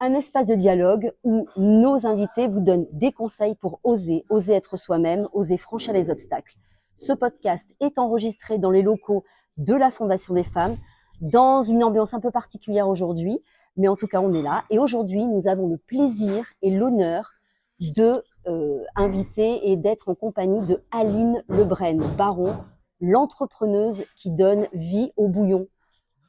un espace de dialogue où nos invités vous donnent des conseils pour oser être soi-même, oser franchir les obstacles. Ce podcast est enregistré dans les locaux de la Fondation des femmes, dans une ambiance un peu particulière aujourd'hui, mais en tout cas on est là. Et aujourd'hui, nous avons le plaisir et l'honneur de inviter et d'être en compagnie de Aline Lebrenne Baron, l'entrepreneuse qui donne vie au bouillon.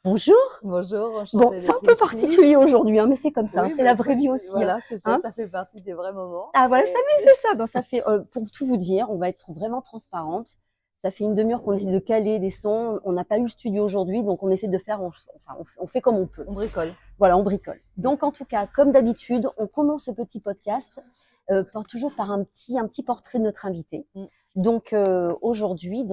Bonjour. Bonjour, Bon, enchantée c'est un d'être peu ici. particulier aujourd'hui, hein, mais c'est comme ça, Oui, c'est la vraie ça, vie aussi. voilà, c'est ça, Hein. ça fait partie des vrais moments. Ah voilà, c'est ça. Bon, ça fait, pour tout vous dire, on va être vraiment transparente. Ça fait une demi-heure qu'on essaie de caler des sons. On n'a pas eu le studio aujourd'hui, donc on essaie de faire, on fait comme on peut. On bricole. Voilà, on bricole. Donc en tout cas, comme d'habitude, on commence ce petit podcast toujours par un petit portrait de notre invité. Donc aujourd'hui,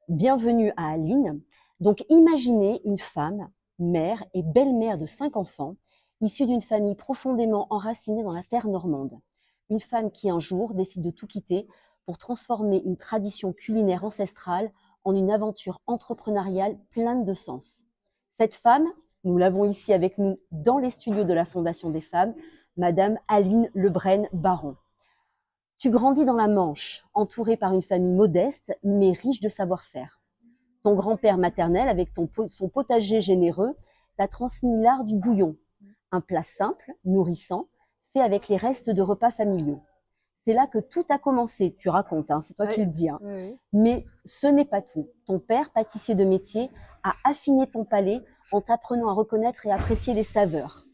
bienvenue à Aline. Donc imaginez une femme, mère et belle-mère de 5 enfants, issue d'une famille profondément enracinée dans la terre normande. Une femme qui un jour décide de tout quitter pour transformer une tradition culinaire ancestrale en une aventure entrepreneuriale pleine de sens. Cette femme, nous l'avons ici avec nous dans les studios de la Fondation des femmes, Madame Aline Lebrenne Baron. Tu grandis dans la Manche, entourée par une famille modeste mais riche de savoir-faire. Ton grand-père maternel, avec son potager généreux, t'a transmis l'art du bouillon, un plat simple, nourrissant, fait avec les restes de repas familiaux. C'est là que tout a commencé, tu racontes, hein, c'est toi qui le dis. Hein. Oui. Mais ce n'est pas tout. Ton père, pâtissier de métier, a affiné ton palais en t'apprenant à reconnaître et apprécier les saveurs.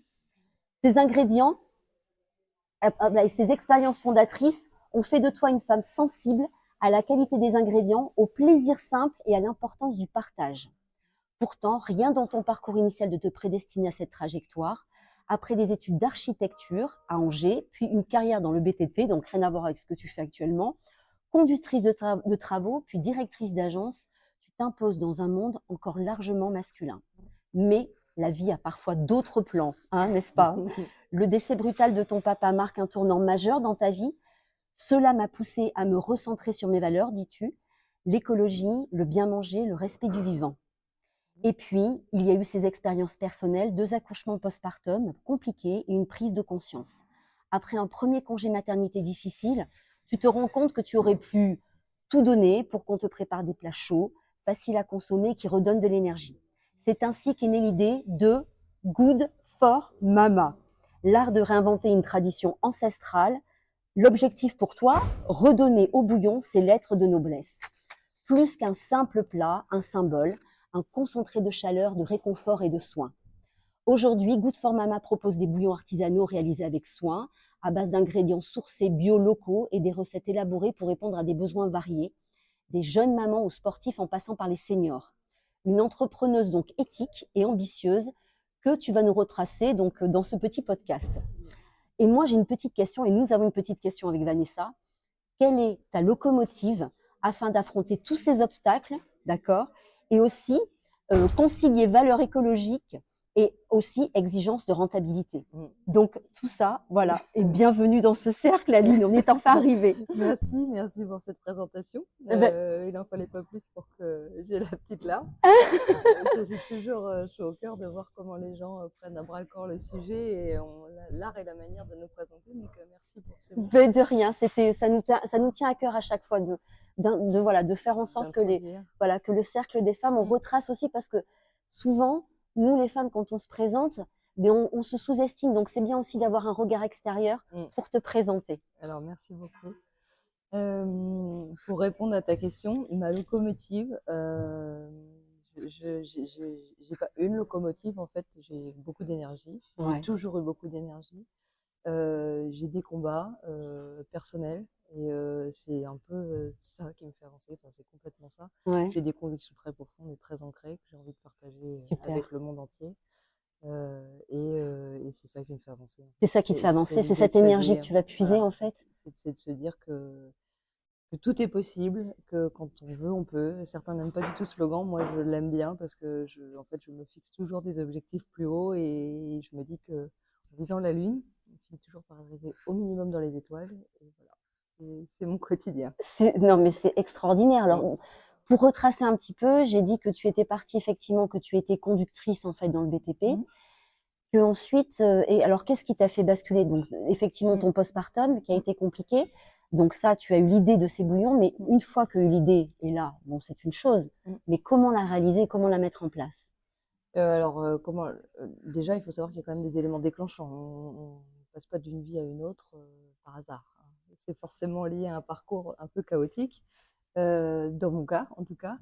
Ces ingrédients et ces expériences fondatrices ont fait de toi une femme sensible à la qualité des ingrédients, au plaisir simple et à l'importance du partage. Pourtant, rien dans ton parcours initial ne te prédestinait à cette trajectoire. Après des études d'architecture à Angers, puis une carrière dans le BTP, donc rien à voir avec ce que tu fais actuellement, conductrice de travaux, puis directrice d'agence, tu t'imposes dans un monde encore largement masculin. Mais la vie a parfois d'autres plans, hein, n'est-ce pas? Le décès brutal de ton papa marque un tournant majeur dans ta vie. Cela m'a poussée à me recentrer sur mes valeurs, dis-tu, l'écologie, le bien manger, le respect du vivant. Et puis, il y a eu ces expériences personnelles, 2 accouchements postpartum compliqués et une prise de conscience. Après un premier congé maternité difficile, tu te rends compte que tu aurais pu tout donner pour qu'on te prépare des plats chauds, faciles à consommer, qui redonnent de l'énergie. C'est ainsi qu'est née l'idée de Good for Mama, l'art de réinventer une tradition ancestrale. L'objectif pour toi, redonner au bouillon ses lettres de noblesse. Plus qu'un simple plat, un symbole, un concentré de chaleur, de réconfort et de soin. Aujourd'hui, Good for Mama propose des bouillons artisanaux réalisés avec soin, à base d'ingrédients sourcés bio locaux et des recettes élaborées pour répondre à des besoins variés, des jeunes mamans aux sportifs en passant par les seniors. Une entrepreneuse donc éthique et ambitieuse que tu vas nous retracer donc dans ce petit podcast. Et moi, j'ai une petite question, et nous avons une petite question avec Vanessa. Quelle est ta locomotive afin d'affronter tous ces obstacles, d'accord, et aussi concilier valeurs écologiques et aussi exigence de rentabilité. Donc tout ça, voilà, et bienvenue dans ce cercle, Aline, on est enfin arrivé. Merci pour cette présentation. Il n'en fallait pas plus pour que j'ai la petite larme. Ça fait toujours chaud au cœur de voir comment les gens prennent à bras le corps le sujet et l'art et la manière de nous présenter. Donc merci pour ces mots. De rien, ça nous tient à cœur à chaque fois de faire en sorte que le cercle des femmes, on retrace aussi, parce que souvent, nous les femmes, quand on se présente, mais on se sous-estime, donc c'est bien aussi d'avoir un regard extérieur pour te présenter. Alors merci beaucoup. Pour répondre à ta question, ma locomotive, j'ai pas une locomotive, en fait, j'ai beaucoup d'énergie. J'ai toujours eu beaucoup d'énergie. J'ai des combats personnels et c'est un peu ça qui me fait avancer. Enfin, c'est complètement ça. J'ai des convictions très profondes et très ancrées que j'ai envie de partager avec le monde entier. Et c'est ça qui me fait avancer. C'est ça qui te fait avancer, c'est cette énergie que tu vas puiser, en fait. C'est de se dire que tout est possible, que quand on veut, on peut. Certains n'aiment pas du tout ce slogan, moi je l'aime bien parce que je me fixe toujours des objectifs plus hauts et je me dis que en visant la lune, on finit toujours par arriver au minimum dans les étoiles. Et voilà, c'est mon quotidien. Non mais c'est extraordinaire. Alors, pour retracer un petit peu, j'ai dit que tu étais partie effectivement, que tu étais conductrice en fait dans le BTP. Que ensuite, et alors qu'est-ce qui t'a fait basculer? Donc, effectivement, ton postpartum qui a été compliqué. Donc ça, tu as eu l'idée de ces bouillons, mais une fois que l'idée est là, bon, c'est une chose. Mais comment la réaliser, comment la mettre en place? Déjà, il faut savoir qu'il y a quand même des éléments déclenchants. On ne passe pas d'une vie à une autre par hasard, hein. C'est forcément lié à un parcours un peu chaotique, dans mon cas, en tout cas.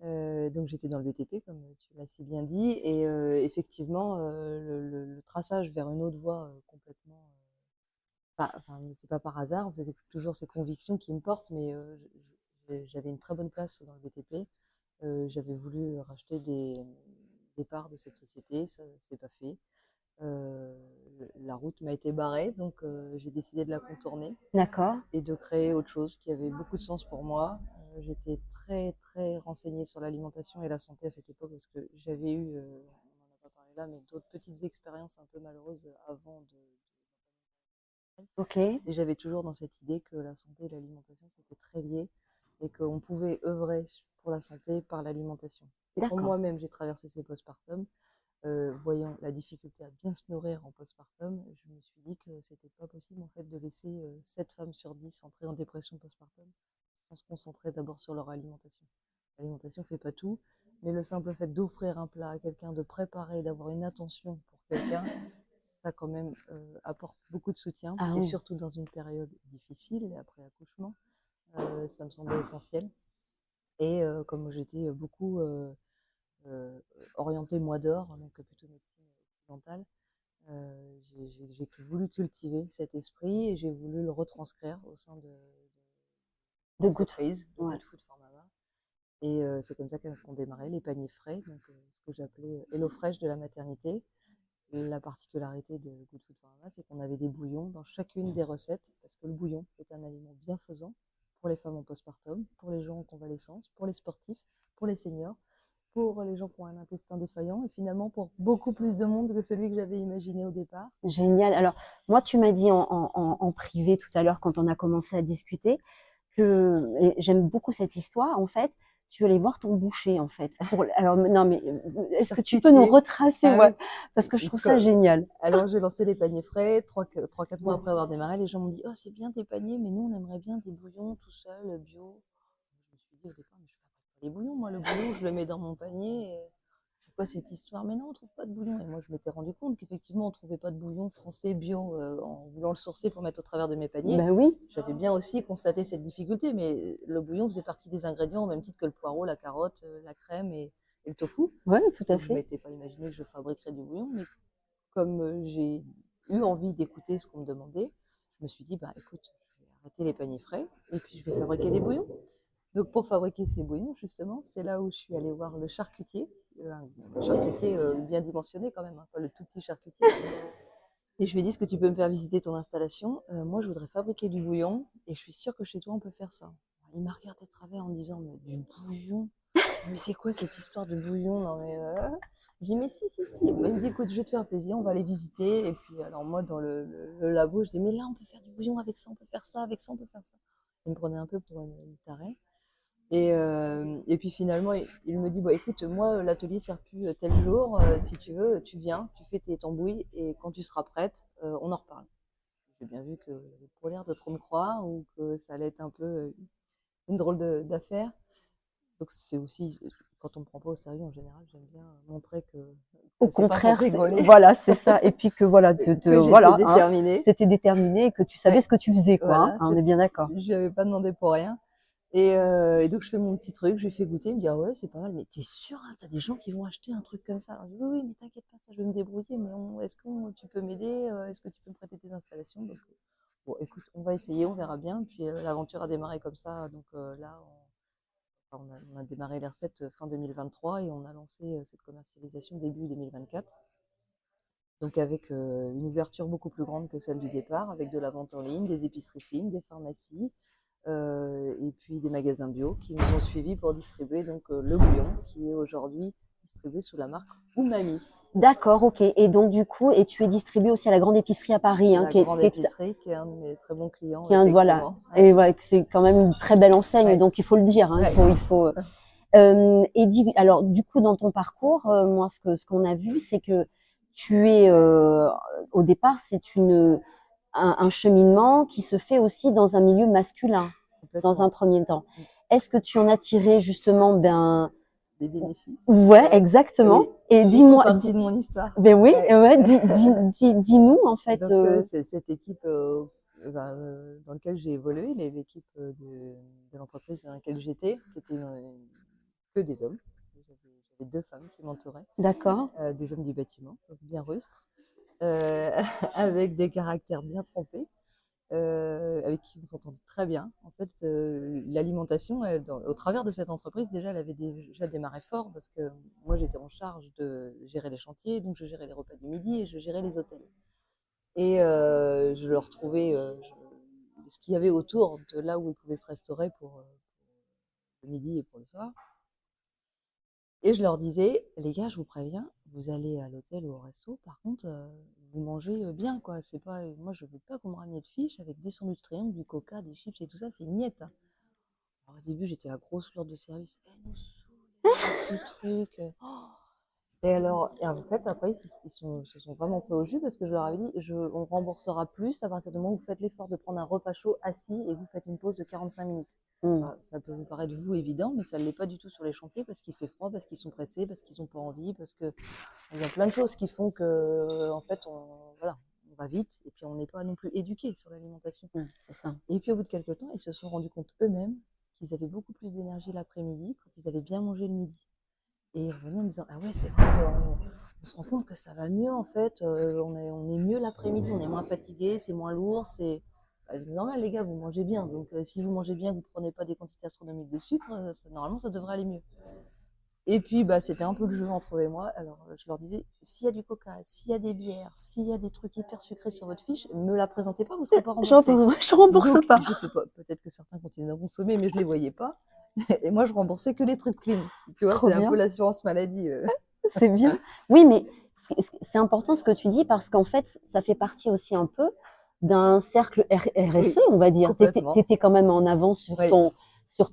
Donc j'étais dans le BTP, comme tu l'as si bien dit, et effectivement, le traçage vers une autre voie complètement, enfin, c'est pas par hasard, c'est toujours ces convictions qui me portent, mais j'avais une très bonne place dans le BTP. J'avais voulu racheter des parts de cette société, ça s'est pas fait. La route m'a été barrée, donc j'ai décidé de la contourner D'accord. et de créer autre chose qui avait beaucoup de sens pour moi. J'étais très très renseignée sur l'alimentation et la santé à cette époque parce que j'avais eu, on n'en a pas parlé là, mais d'autres petites expériences un peu malheureuses avant Ok. et j'avais toujours dans cette idée que la santé et l'alimentation c'était très lié et qu'on pouvait œuvrer pour la santé par l'alimentation. Et quand D'accord. moi-même j'ai traversé ces postpartum, voyant la difficulté à bien se nourrir en postpartum, je me suis dit que c'était pas possible en fait de laisser 7 femmes sur 10 entrer en dépression postpartum sans se concentrer d'abord sur leur alimentation. L'alimentation fait pas tout, mais le simple fait d'offrir un plat à quelqu'un, de préparer, d'avoir une attention pour quelqu'un, ça quand même apporte beaucoup de soutien Ah et oui. surtout dans une période difficile après accouchement, ça me semblait essentiel. Et comme j'étais beaucoup orientée moi d'or, donc plutôt médecine occidentale, j'ai voulu cultiver cet esprit et j'ai voulu le retranscrire au sein de De good. l'entreprise de Ouais. Good Food for Mama. Et c'est comme ça qu'ont démarré les paniers frais, donc ce que j'appelais Hello Fresh de la maternité. La particularité de Good Food for Mama, c'est qu'on avait des bouillons dans chacune des recettes, parce que le bouillon est un aliment bienfaisant pour les femmes en postpartum, pour les gens en convalescence, pour les sportifs, pour les seniors, pour les gens qui ont un intestin défaillant, et finalement pour beaucoup plus de monde que celui que j'avais imaginé au départ. Génial. Alors, moi, tu m'as dit en privé tout à l'heure quand on a commencé à discuter que, et j'aime beaucoup cette histoire, en fait, tu allais voir ton boucher, en fait. Alors, non, mais est-ce que tu peux nous retracer, Ah ouais, oui. parce que je trouve ça génial. Alors j'ai lancé les paniers frais, 3-4 mois après avoir démarré, les gens m'ont dit « Oh, c'est bien tes paniers, mais nous on aimerait bien des bouillons tout seul, bio. » Je me suis dit au départ « Mais je fabrique pas les bouillons, moi le bouillon je le mets dans mon panier. C'est quoi cette histoire? Mais non, on trouve pas de bouillon. » Et moi je m'étais rendu compte qu'effectivement on trouvait pas de bouillon français bio en voulant le sourcer pour mettre au travers de mes paniers. Ben oui. J'avais bien aussi constaté cette difficulté, mais le bouillon faisait partie des ingrédients au même titre que le poireau, la carotte, la crème et le tofu. Ouais, tout à Donc je fait. m'étais pas imaginé que je fabriquerais du bouillon, mais comme j'ai eu envie d'écouter ce qu'on me demandait, je me suis dit, bah écoute, je vais arrêter les paniers frais et puis je vais fabriquer des bouillons. Donc pour fabriquer ces bouillons, justement, c'est là où je suis allée voir le charcutier, un charcutier bien dimensionné quand même, hein, pas le tout petit charcutier. Et je lui ai dit, est-ce que tu peux me faire visiter ton installation? Moi, je voudrais fabriquer du bouillon et je suis sûre que chez toi, on peut faire ça. Il m'a regardé de travers en me disant, mais du bouillon? Mais c'est quoi cette histoire de bouillon? Non, mais je dis, mais si. Il me dit, écoute, je vais te faire plaisir, on va aller visiter. Et puis, alors moi, dans le labo, je dis, mais là, on peut faire du bouillon avec ça, on peut faire ça, avec ça, on peut faire ça. Il me prenait un peu pour une tarée. Et puis finalement, il me dit, bah, écoute, moi, l'atelier sert plus tel jour. Si tu veux, tu viens, tu fais tes tambouilles et quand tu seras prête, on en reparle. J'ai bien vu que j'avais pas l'air de trop me croire ou que ça allait être un peu une drôle d'affaire. Donc c'est aussi, quand on me prend pas au sérieux en général, j'aime bien montrer Au que c'est pas pour contraire, rigoler, voilà, c'est ça. Et puis que voilà, que voilà, j'étais hein, déterminée. t'étais déterminée et que tu savais Ouais, ce que tu faisais, quoi. voilà, Hein, on est bien d'accord. je lui avais pas demandé pour rien. Et donc je fais mon petit truc, je lui fais goûter, il me dit ah ouais c'est pas mal, mais t'es sûr, hein, t'as des gens qui vont acheter un truc comme ça? Alors je dis oui mais t'inquiète pas, ça je vais me débrouiller, mais est-ce que tu peux m'aider? Est-ce que tu peux me prêter tes installations? Donc bon écoute, on va essayer, on verra bien. Puis l'aventure a démarré comme ça, donc là on a démarré les recettes fin 2023 et on a lancé cette commercialisation début 2024. Donc avec une ouverture beaucoup plus grande que celle du départ, avec de la vente en ligne, des épiceries fines, des pharmacies, et puis des magasins bio qui nous ont suivis pour distribuer donc le bouillon qui est aujourd'hui distribué sous la marque Umami. D'accord, ok. Et donc du coup, et tu es distribué aussi à la grande épicerie à Paris, hein, La grande épicerie qui est un de mes très bons clients, voilà. effectivement. Ouais. Et ouais, c'est quand même une très belle enseigne, Ouais. donc il faut le dire. Hein, Ouais. il faut. Alors du coup, dans ton parcours, moi, ce qu'on a vu, c'est que tu es, au départ, c'est un cheminement qui se fait aussi dans un milieu masculin, dans un complètement. premier temps. Mmh. Est-ce que tu en as tiré justement, ben, Des bénéfices. ouais, exactement. Oui, Et ils font dis-moi, partie de mon histoire. ben oui, Ouais. ouais, dis-nous en fait. Donc, c'est cette équipe, dans laquelle j'ai évolué, l'équipe, de l'entreprise dans laquelle j'étais, qui était que des hommes. J'avais 2 femmes qui m'entouraient, D'accord, des hommes du bâtiment, donc bien rustres, heu, avec des caractères bien trempés, avec qui on s'entendait très bien. En fait, l'alimentation, au travers de cette entreprise, déjà, elle avait déjà démarré fort parce que moi, j'étais en charge de gérer les chantiers, donc je gérais les repas du midi et je gérais les hôtels. Et je leur trouvais ce qu'il y avait autour de là où ils pouvaient se restaurer pour le midi et pour le soir. Et je leur disais, les gars, je vous préviens, vous allez à l'hôtel ou au resto, par contre, vous mangez bien, quoi. C'est pas, moi, je veux pas qu'on me ramène de fiches avec des sandwichs triangles, du coca, des chips et tout ça, c'est niette, hein. Alors, au début, j'étais la grosse lourde de service. Eh, nous saoulez avec ces trucs. Oh. Et alors, et en fait, après, se sont vraiment pris au jus parce que je leur avais dit, on remboursera plus à partir du moment où vous faites l'effort de prendre un repas chaud assis et que vous faites une pause de 45 minutes. mmh, Ça peut vous paraître vous évident, mais ça ne l'est pas du tout sur les chantiers parce qu'il fait froid, parce qu'ils sont pressés, parce qu'ils n'ont pas envie, parce que il y a plein de choses qui font que, en fait, voilà, on va vite et puis on n'est pas non plus éduqué sur l'alimentation. ouais, c'est ça. Et puis au bout de quelques temps, ils se sont rendus compte eux-mêmes qu'ils avaient beaucoup plus d'énergie l'après-midi quand ils avaient bien mangé le midi. Et ils revenaient en me disant: «Ah ouais, c'est vrai qu'on se rend compte que ça va mieux en fait, on est mieux l'après-midi, on est moins fatigué, c'est moins lourd, c'est». Bah, je dis: «Normal les gars, vous mangez bien, donc si vous mangez bien, que vous prenez pas des quantités astronomiques de sucre, ça normalement ça devrait aller mieux». Et puis, bah, c'était un peu le jeu entre eux et moi. Alors, je leur disais: «S'il y a du coca, s'il y a des bières, s'il y a des trucs hyper sucrés sur votre fiche, me la présentez pas, vous serez pas remboursés». Je rembourse Donc pas. je sais pas, peut-être que certains continuent à consommer, mais je les voyais pas. Et moi, je remboursais que les trucs clean. Tu vois, Trop c'est un peu bien, l'assurance maladie. c'est bien. Oui, mais c'est important ce que tu dis parce qu'en fait, ça fait partie aussi un peu d'un cercle RSE, Oui, on va dire. Tu complètement. étais quand même en avance Oui, sur ils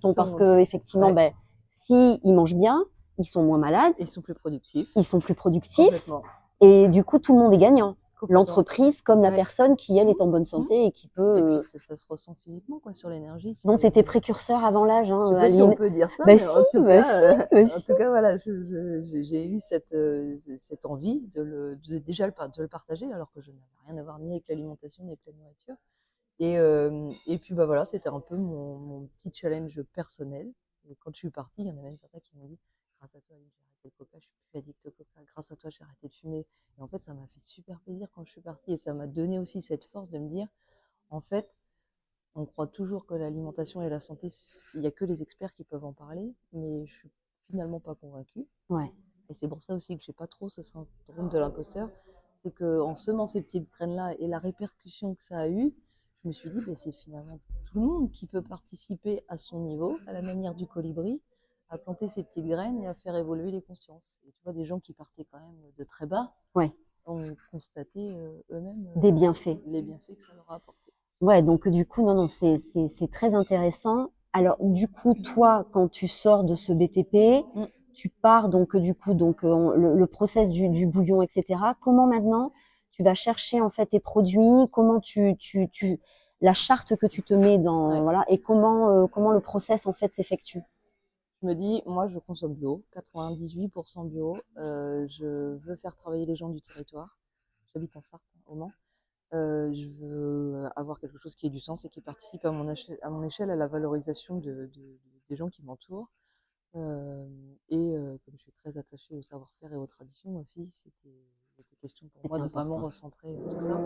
ton, parce sont, que effectivement, ouais, ben, si ils mangent bien, ils sont moins malades, ils sont plus productifs, ils sont plus productifs, complètement, et du coup, tout le monde est gagnant. complètement. L'entreprise comme la Ouais. personne qui, elle, Mmh, est en bonne mmh. santé et qui peut. Et puis ça se ressent physiquement, quoi, sur l'énergie. Donc, tu étais précurseur avant l'âge, Je hein, sais pas si on Aline. peut dire ça, Bah mais si, bah si, bah en si. tout cas, voilà, j'ai eu cette envie de le partager, alors que je n'avais rien à voir ni avec l'alimentation ni avec la nourriture. Et puis bah voilà, c'était un peu mon petit challenge personnel. Et quand je suis partie, il y en a même certains qui m'ont dit: «Grâce à toi, Aline, j'ai arrêté le coca, je suis plus addict au coca. Grâce à toi, j'ai arrêté de fumer». Et en fait, ça m'a fait super plaisir quand je suis partie et ça m'a donné aussi cette force de me dire: «En fait, on croit toujours que l'alimentation et la santé, il y a que les experts qui peuvent en parler, mais je suis finalement pas convaincue». Ouais, Et c'est pour ça aussi que j'ai pas trop ce syndrome de l'imposteur. C'est qu'en semant ces petites graines-là et la répercussion que ça a eu, je me suis dit, ben, c'est finalement tout le monde qui peut participer à son niveau, à la manière du colibri, à planter ces petites graines et à faire évoluer les consciences. Et tu vois, des gens qui partaient quand même de très bas ouais, ont constaté eux-mêmes des bienfaits. les bienfaits que ça leur a apporté. Ouais, donc du coup, non, non, c'est très intéressant. Alors, du coup, toi, quand tu sors de ce BTP, Mm. tu pars donc du coup, donc le process du bouillon, etc. Comment maintenant tu vas chercher en fait tes produits? Comment la charte que tu te mets dans, Ouais. voilà, et comment le process en fait s'effectue? Je me dis, moi, je consomme bio, 98% bio. Je veux faire travailler les gens du territoire. J'habite en Sarthe, au Mans. Je veux avoir quelque chose qui ait du sens et qui participe à mon échelle à la valorisation des gens qui m'entourent. Comme je suis très attachée au savoir-faire et aux traditions aussi, il était question pour moi C'était de vraiment important. recentrer tout ça.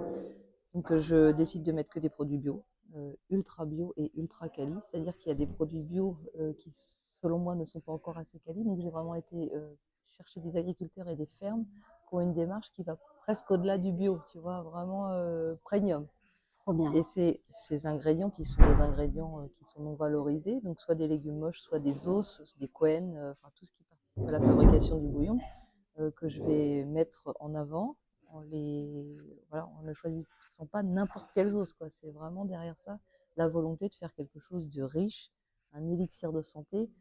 Donc je décide de mettre que des produits bio, ultra bio et ultra quali. C'est-à-dire qu'il y a des produits bio qui, selon moi, ne sont pas encore assez quali. Donc j'ai vraiment été chercher des agriculteurs et des fermes qui ont une démarche qui va presque au-delà du bio, tu vois, vraiment premium. Trop bien. Et c'est ces ingrédients qui sont des ingrédients qui sont non valorisés, donc soit des légumes moches, soit des os, des quennes, enfin tout ce qui participe à la fabrication du bouillon, que je vais mettre en avant voilà, en ne choisissant pas n'importe quelle sauce, quoi. C'est vraiment derrière ça la volonté de faire quelque chose de riche, un élixir de santé.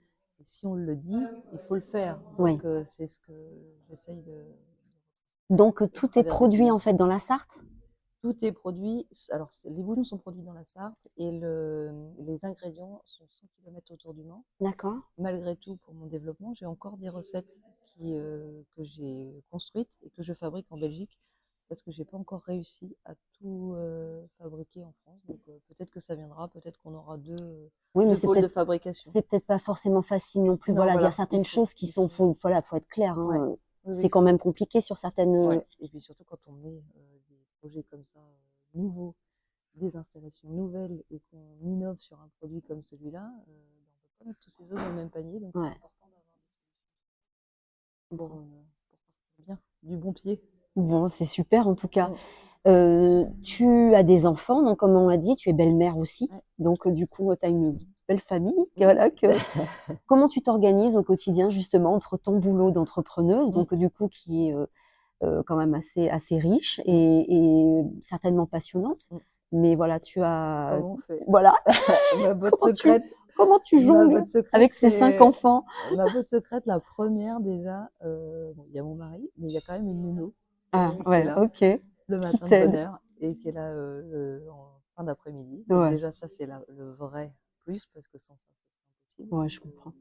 Et si on le dit, il faut le faire. Oui. Donc c'est ce que j'essaye de Donc, au tout est travers des produit, bouillons. en fait, dans la Sarthe? Tout est produit, alors les bouillons sont produits dans la Sarthe et les ingrédients sont 100 km autour du Mans. D'accord. Malgré tout, pour mon développement, j'ai encore des recettes que j'ai construites et que je fabrique en Belgique parce que j'ai pas encore réussi à tout fabriquer en France. Donc peut-être que ça viendra, peut-être qu'on aura Oui, mais deux pôles de fabrication. c'est peut-être pas forcément facile non plus. Non, Voilà, il y a voilà, certaines choses qui sont, voilà, faut être clair, ouais, hein. oui, oui, C'est quand même compliqué sur certaines. ouais. Et puis surtout quand on met des projets comme ça nouveaux, des installations nouvelles et qu'on innove sur un produit comme celui-là, ben, on peut pas mettre tous ses œufs dans le même panier. Donc c'est Ouais. important d'avoir des Bon, pour partir bien, du bon pied. bon, c'est super en tout cas. Mm. Tu as des enfants, donc comme on l'a dit, tu es belle-mère aussi. Ouais. Donc du coup, tu as une belle famille. Mm. Voilà, comment tu t'organises au quotidien justement entre ton boulot d'entrepreneuse, Mm. donc du coup qui est quand même assez riche Mm. et certainement passionnante. Mm. Mais voilà, tu as Comment on fait? voilà Ma botte comment secrète, comment tu ma jongles botte secrète, avec ces 5 c'est enfants? ma botte secrète, la première déjà. Bon, il y a mon mari, mais il y a quand même une nounou Ah qui est ouais, là OK. le Qui matin de bonne t'aide. heure et qui est là en fin d'après-midi. Donc Ouais, déjà ça c'est le vrai plus parce que sans ça, ce serait impossible. ouais, je comprends.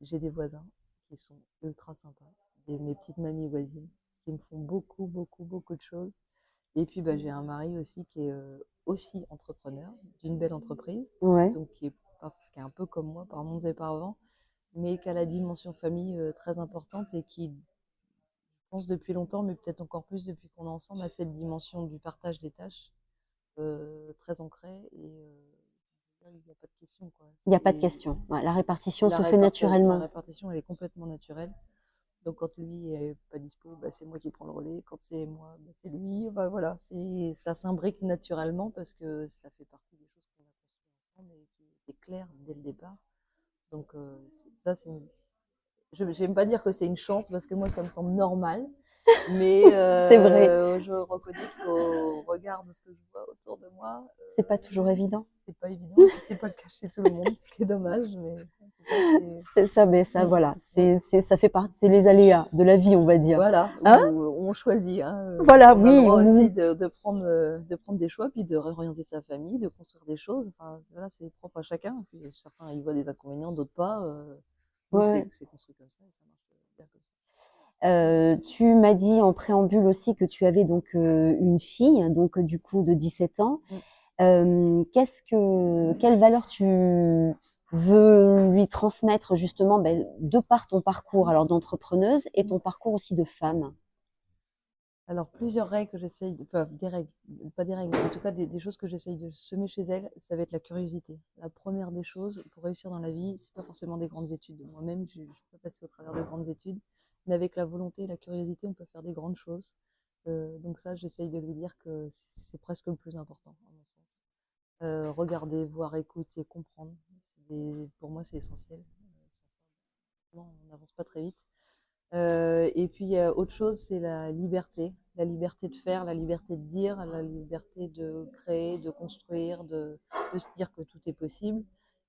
J'ai des voisins qui sont ultra sympas, mes petites mamies voisines qui me font beaucoup, beaucoup, beaucoup de choses. Et puis bah, j'ai un mari aussi qui est aussi entrepreneur d'une belle entreprise, Ouais, donc qui est un peu comme moi par monts et par vents, mais qui a la dimension famille très importante et qui, je pense depuis longtemps, mais peut-être encore plus depuis qu'on est ensemble, a cette dimension du partage des tâches très ancrée et il n'y a pas de question, quoi. il n'y a pas de question. Ouais, la répartition se fait La naturellement. répartition, elle est complètement naturelle. Donc quand lui est pas dispo, bah, c'est moi qui prends le relais. Quand c'est moi, bah, c'est lui. Bah, voilà, ça s'imbrique naturellement parce que ça fait partie des choses qu'on a construites ensemble et qui étaient claires dès le départ. Donc ça, je n'aime pas dire que c'est une chance parce que moi, ça me semble normal. Mais C'est vrai, je reconnais qu'au regard de ce que je vois autour de moi, c'est pas toujours évident. c'est pas évident. Et puis c'est pas le cas chez tout le monde, ce qui est dommage. Mais en tout cas, c'est C'est ça, mais ça, mm, voilà, mm. ça fait partie, c'est les aléas de la vie, on va dire. Voilà, Hein? où on choisit, hein, Voilà, on a le oui, droit aussi de prendre des choix, puis de réorienter sa famille, de construire des choses. Enfin, voilà, c'est propre à chacun. Puis certains y voient des inconvénients, d'autres pas. Nous, ouais. c'est construit comme ça et ça marche bien comme ça. Tu m'as dit en préambule aussi que tu avais donc une fille, donc du coup de 17 ans. Mm. Quelle valeur tu veux lui transmettre justement ben, de par ton parcours alors d'entrepreneuse et ton parcours aussi de femme? Alors, plusieurs règles que j'essaye, enfin, des règles, pas des règles, mais en tout cas des choses que j'essaye de semer chez elle, ça va être la curiosité. La première des choses, pour réussir dans la vie, c'est pas forcément des grandes études. Moi-même, je peux passer au travers de grandes études, mais avec la volonté et la curiosité, on peut faire des grandes choses. Donc ça, j'essaye de lui dire que c'est presque le plus important, à mon sens. Regarder, voir, écouter, comprendre, pour moi, c'est essentiel. Sans ça, on n'avance pas très vite. Et puis autre chose, c'est la liberté de faire, la liberté de dire, la liberté de créer, de construire, de se dire que tout est possible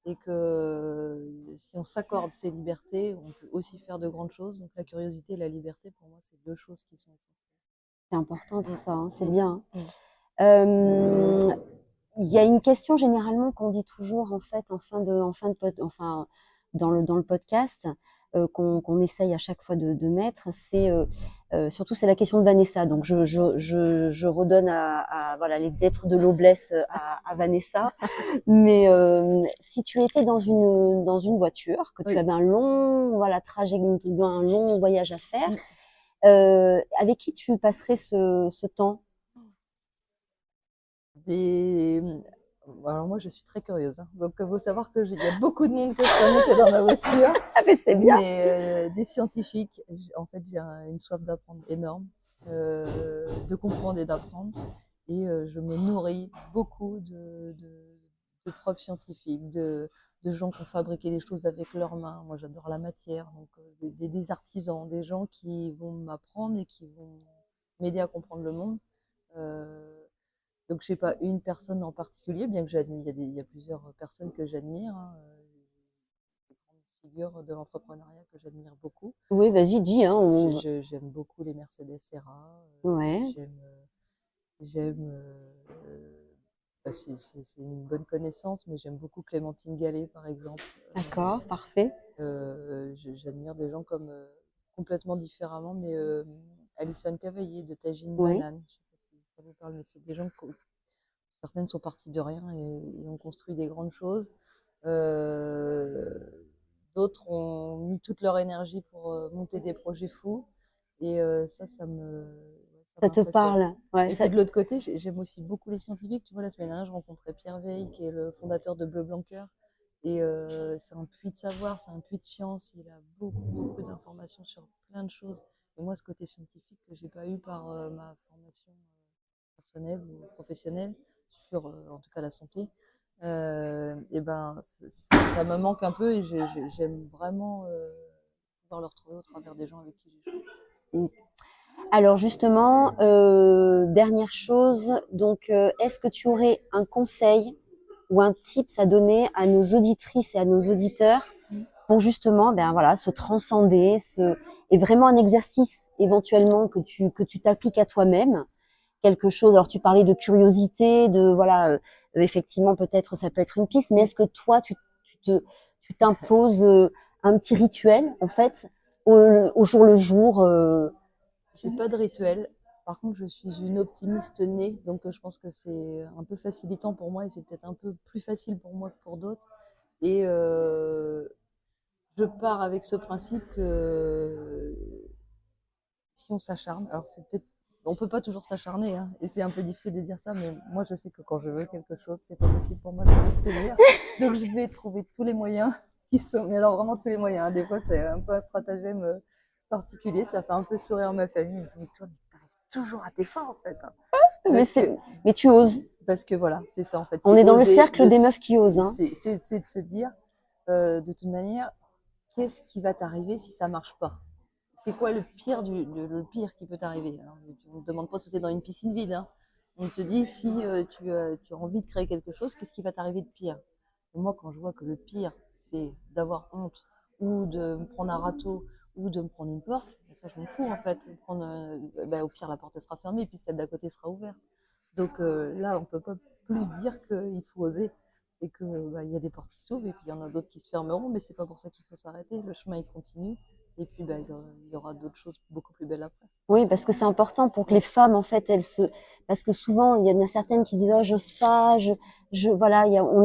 et que si on s'accorde ces libertés, on peut aussi faire de grandes choses. Donc la curiosité et la liberté, pour moi, c'est deux choses qui sont C'est important tout essentielles. ça, hein, c'est Mm, bien. mm, mm. Euh, Il y a une question généralement qu'on dit toujours en fait enfin dans le podcast qu'on essaye à chaque fois de mettre, c'est surtout c'est la question de Vanessa. Donc je redonne voilà les lettres de noblesse à Vanessa. Mais si tu étais dans une voiture, que tu Oui. avais un long voilà trajet, un long voyage à faire, Mm. avec qui tu passerais ce temps? Des... Alors moi, je suis très curieuse, hein. Donc, il faut savoir il y a beaucoup de monde que je ferais monter dans ma voiture, Ah mais c'est bien. mais des scientifiques. En fait, j'ai une soif d'apprendre énorme, de comprendre et d'apprendre. Et je me nourris beaucoup de preuves scientifiques, de gens qui ont fabriqué des choses avec leurs mains. Moi, j'adore la matière, donc des artisans, des gens qui vont m'apprendre et qui vont m'aider à comprendre le monde. Euh, donc, je sais pas une personne en particulier, bien que j'admire, il y a plusieurs personnes que j'admire, hein, des grandes figures de l'entrepreneuriat que j'admire beaucoup. Oui, vas-y, dis, hein, J'aime beaucoup les Mercedes Serra. Ouais, J'aime, c'est une bonne connaissance, mais j'aime beaucoup Clémentine Gallet, par exemple. d'accord, parfait. J'admire des gens comme complètement différemment, mais Alison Cavaillé de Tagine Oui, Banane. Je sais pas si ça vous parle, mais c'est des gens certaines sont parties de rien et ont construit des grandes choses. Euh, D'autres ont mis toute leur énergie pour monter des projets fous. Et ça ça te m'impressionne. parle. Ouais, Et ça, puis de l'autre côté, j'aime aussi beaucoup les scientifiques. Tu vois, la semaine dernière, je rencontrais Pierre Veil, qui est le fondateur de Bleu Blanc Cœur. Et c'est un puits de savoir, c'est un puits de science. Il a beaucoup d'informations sur plein de choses. Et moi, ce côté scientifique que j'ai pas eu par ma formation personnelle ou professionnelle sur, en tout cas, la santé, et ben, ça me manque un peu et j'aime vraiment pouvoir le retrouver au travers des gens avec qui j'échange. Alors justement, dernière chose, donc est-ce que tu aurais un conseil ou un tips à donner à nos auditrices et à nos auditeurs pour justement, ben voilà, se transcender, et vraiment un exercice éventuellement que tu t'appliques à toi-même, quelque chose. Alors tu parlais de curiosité, de voilà, effectivement peut-être ça peut être une piste, mais est-ce que toi tu t'imposes un petit rituel en fait au jour le jour J'ai pas de rituel. Par contre, je suis une optimiste née, donc je pense que c'est un peu facilitant pour moi et c'est peut-être un peu plus facile pour moi que pour d'autres. Et je pars avec ce principe que si on s'acharne, alors c'est peut-être, on peut pas toujours s'acharner, hein, et c'est un peu difficile de dire ça, mais moi je sais que quand je veux quelque chose, c'est pas possible pour moi de l'obtenir. Donc je vais trouver tous les moyens qui sont, mais alors vraiment tous les moyens. Des fois c'est un peu un stratagème particulier, ça fait un peu sourire ma famille. Ils me disent, mais toi, t'arrives toujours à tes fins en fait. Hein. mais, Parce que, mais tu oses. parce que voilà, c'est ça en fait. On C'est est dans le oser, cercle des meufs qui osent. Hein. c'est de se dire, de toute manière, qu'est-ce qui va t'arriver si ça marche pas? C'est quoi le pire, le pire qui peut t'arriver? On ne te demande pas de sauter dans une piscine vide. Hein. On te dit si tu as envie de créer quelque chose, qu'est-ce qui va t'arriver de pire? Et moi, quand je vois que le pire, c'est d'avoir honte ou de me prendre un râteau ou de me prendre une porte, ça je m'en fous en fait. Au pire, la porte elle sera fermée et puis celle d'à côté sera ouverte. Donc là, on peut pas plus dire qu'il faut oser et que il y a des portes qui s'ouvrent et puis il y en a d'autres qui se fermeront, mais c'est pas pour ça qu'il faut s'arrêter. Le chemin il continue et puis il y aura d'autres choses beaucoup plus belles après. Oui, parce que c'est important pour que les femmes, en fait, parce que souvent, il y en a certaines qui disent, oh, j'ose pas, voilà, on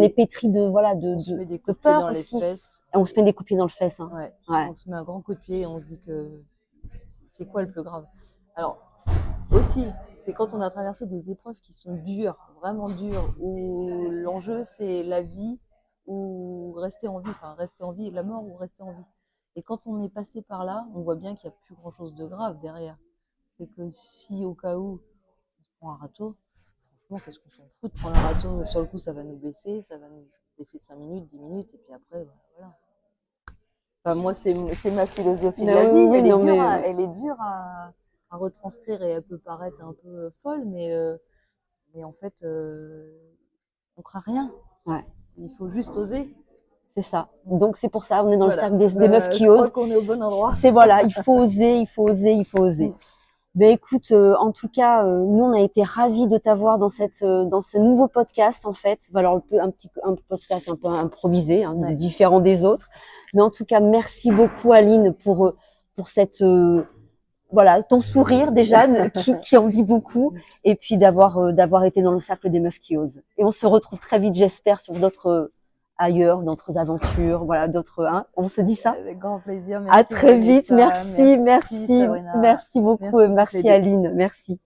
est pétri de, voilà, On se met des de coups de pied peur dans les aussi. fesses. Et on se met des coups de pied dans le fesses, hein. Ouais. Ouais. On se met un grand coup de pied et on se dit que c'est quoi le plus grave. Alors, aussi, c'est quand on a traversé des épreuves qui sont dures, vraiment dures, où l'enjeu c'est la vie ou rester en vie, enfin rester en vie, la mort ou rester en vie. Et quand on est passé par là, on voit bien qu'il n'y a plus grand chose de grave derrière. C'est que si au cas où on se prend un râteau, franchement, qu'est-ce qu'on s'en fout de prendre un râteau? Sur le coup, ça va nous blesser, ça va nous blesser 5 minutes, 10 minutes, et puis après, voilà. Enfin, moi, c'est ma philosophie de la vie. Oui, non, mais, Elle est dure à retranscrire et elle peut paraître un peu folle, mais en fait, on craint rien. ouais, Il faut juste oser. c'est ça. Donc, c'est pour ça, on est dans le Voilà. cercle des meufs Je qui crois osent. qu'on est au bon endroit. C'est voilà, il faut oser, il faut oser, il faut oser. Ben écoute, en tout cas, nous on a été ravis de t'avoir dans dans ce nouveau podcast en fait. Alors un podcast un peu improvisé, hein, Ouais. différent des autres. Mais en tout cas, merci beaucoup Aline pour cette voilà ton sourire déjà qui en dit beaucoup et puis d'avoir été dans le cercle des meufs qui osent. Et on se retrouve très vite, j'espère, sur d'autres ailleurs, d'autres aventures, voilà, d'autres. Hein, on se dit ça. Avec grand plaisir. À Merci très vite, Vanessa. merci Sabrina. beaucoup, Merci, merci Aline, merci.